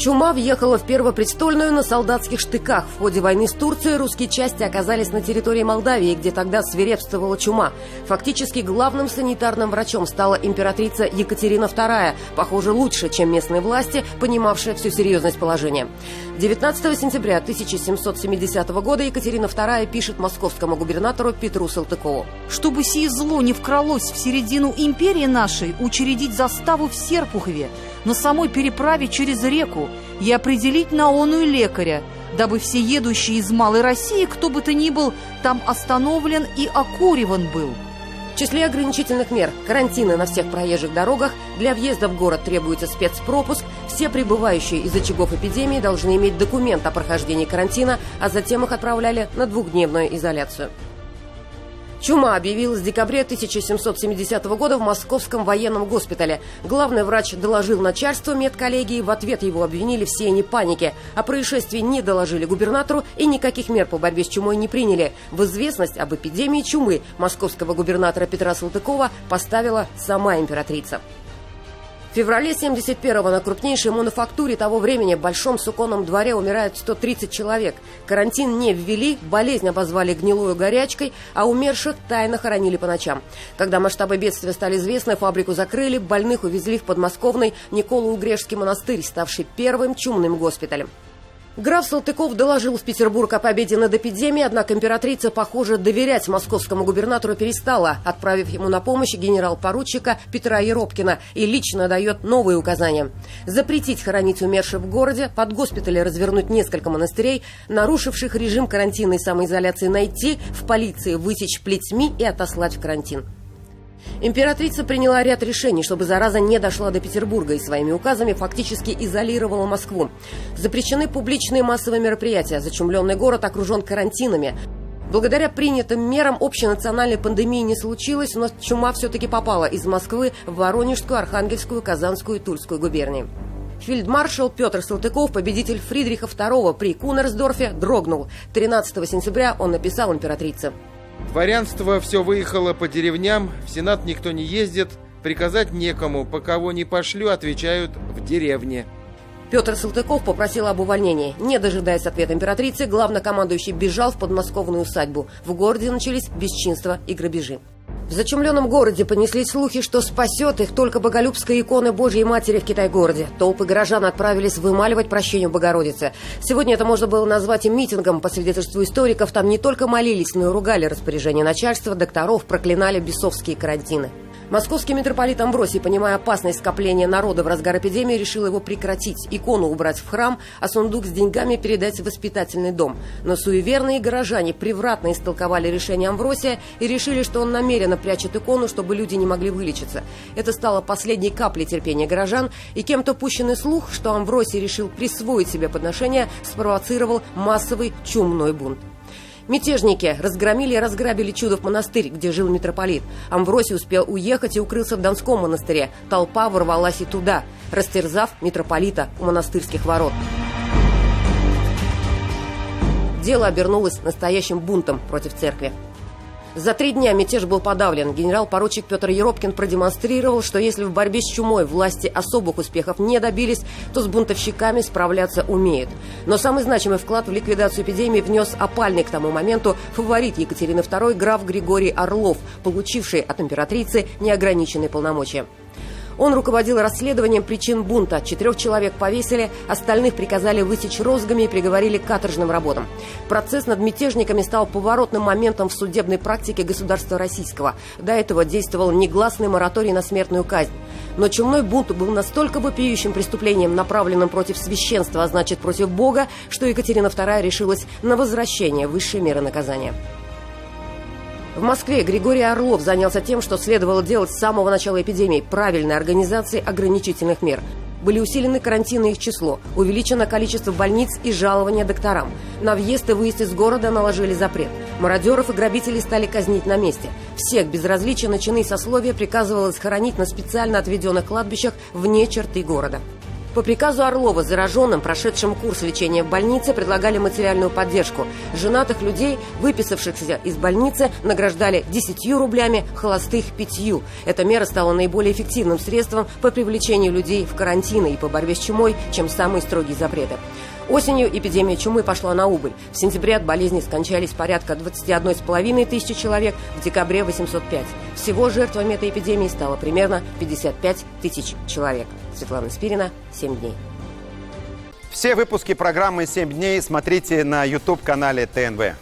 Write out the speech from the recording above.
Чума въехала в Первопрестольную на солдатских штыках. В ходе войны с Турцией русские части оказались на территории Молдавии, где тогда свирепствовала чума. Фактически главным санитарным врачом стала императрица Екатерина II, похоже, лучше, чем местные власти, понимавшие всю серьезность положения. 19 сентября 1770 года Екатерина II пишет московскому губернатору Петру Салтыкову: «Чтобы сие зло не вкралось в середину империи нашей, учредить заставу в Серпухове, на самой переправе через реку, и определить на оную лекаря, дабы все едущие из Малой России, кто бы то ни был, там остановлен и окуриван был». В числе ограничительных мер – карантины на всех проезжих дорогах, для въезда в город требуется спецпропуск, все прибывающие из очагов эпидемии должны иметь документ о прохождении карантина, а затем их отправляли на двухдневную изоляцию. Чума объявилась в декабре 1770 года в Московском военном госпитале. Главный врач доложил начальству медколлегии, в ответ его обвинили в сеянии паники. О происшествии не доложили губернатору и никаких мер по борьбе с чумой не приняли. В известность об эпидемии чумы московского губернатора Петра Салтыкова поставила сама императрица. В феврале 71-го на крупнейшей мануфактуре того времени, Большом Суконном дворе, умирают 130 человек. Карантин не ввели, болезнь обозвали гнилой горячкой, а умерших тайно хоронили по ночам. Когда масштабы бедствия стали известны, фабрику закрыли, больных увезли в подмосковный Николо-Угрешский монастырь, ставший первым чумным госпиталем. Граф Салтыков доложил в Петербург о победе над эпидемией, однако императрица, похоже, доверять московскому губернатору перестала, отправив ему на помощь генерал-поручика Петра Еропкина, и лично дает новые указания. Запретить хоронить умерших в городе, под госпитале развернуть несколько монастырей, нарушивших режим карантинной самоизоляции найти, в полиции высечь плетьми и отослать в карантин. Императрица приняла ряд решений, чтобы зараза не дошла до Петербурга, и своими указами фактически изолировала Москву. Запрещены публичные массовые мероприятия, зачумленный город окружен карантинами. Благодаря принятым мерам общенациональной пандемии не случилось, но чума все-таки попала из Москвы в Воронежскую, Архангельскую, Казанскую и Тульскую губернии. Фельдмаршал Петр Салтыков, победитель Фридриха II при Кунерсдорфе, дрогнул. 13 сентября он написал императрице: «Дворянство все выехало по деревням, в Сенат никто не ездит, приказать некому, по кого не пошлю, отвечают в деревне». Петр Салтыков попросил об увольнении. Не дожидаясь ответа императрицы, главнокомандующий бежал в подмосковную усадьбу. В городе начались бесчинства и грабежи. В зачумленном городе понеслись слухи, что спасет их только боголюбская икона Божьей Матери в Китай-городе. Толпы горожан отправились вымаливать прощение Богородицы. Сегодня это можно было назвать и митингом. По свидетельству историков, там не только молились, но и ругали распоряжение начальства, докторов, проклинали бесовские карантины. Московский митрополит Амвросий, понимая опасность скопления народа в разгар эпидемии, решил его прекратить, икону убрать в храм, а сундук с деньгами передать в воспитательный дом. Но суеверные горожане превратно истолковали решение Амвросия и решили, что он намеренно прячет икону, чтобы люди не могли вылечиться. Это стало последней каплей терпения горожан, и кем-то пущенный слух, что Амвросий решил присвоить себе подношение, спровоцировал массовый чумной бунт. Мятежники разгромили и разграбили Чудов монастырь, где жил митрополит. Амвросий успел уехать и укрылся в Донском монастыре. Толпа ворвалась и туда, растерзав митрополита у монастырских ворот. Дело обернулось настоящим бунтом против церкви. За 3 дня мятеж был подавлен. Генерал-поручик Петр Еропкин продемонстрировал, что если в борьбе с чумой власти особых успехов не добились, то с бунтовщиками справляться умеют. Но самый значимый вклад в ликвидацию эпидемии внес опальный к тому моменту фаворит Екатерины II граф Григорий Орлов, получивший от императрицы неограниченные полномочия. Он руководил расследованием причин бунта. 4 человек повесили, остальных приказали высечь розгами и приговорили к каторжным работам. Процесс над мятежниками стал поворотным моментом в судебной практике государства российского. До этого действовал негласный мораторий на смертную казнь. Но чумной бунт был настолько вопиющим преступлением, направленным против священства, а значит против Бога, что Екатерина II решилась на возвращение высшей меры наказания. В Москве Григорий Орлов занялся тем, что следовало делать с самого начала эпидемии – правильной организации ограничительных мер. Были усилены карантины и их число, увеличено количество больниц и жалования докторам. На въезд и выезд из города наложили запрет. Мародеров и грабителей стали казнить на месте. Всех без различия на чины и сословия приказывалось хоронить на специально отведенных кладбищах вне черты города. По приказу Орлова зараженным, прошедшим курс лечения в больнице, предлагали материальную поддержку. Женатых людей, выписавшихся из больницы, награждали 10 рублями, холостых 5. Эта мера стала наиболее эффективным средством по привлечению людей в карантины и по борьбе с чумой, чем самые строгие запреты. Осенью эпидемия чумы пошла на убыль. В сентябре от болезни скончались порядка 21,5 тысячи человек, в декабре 805. Всего жертвами этой эпидемии стало примерно 55 тысяч человек. Светлана Спирина, 7 дней. Все выпуски программы «7 дней» смотрите на YouTube-канале ТНВ.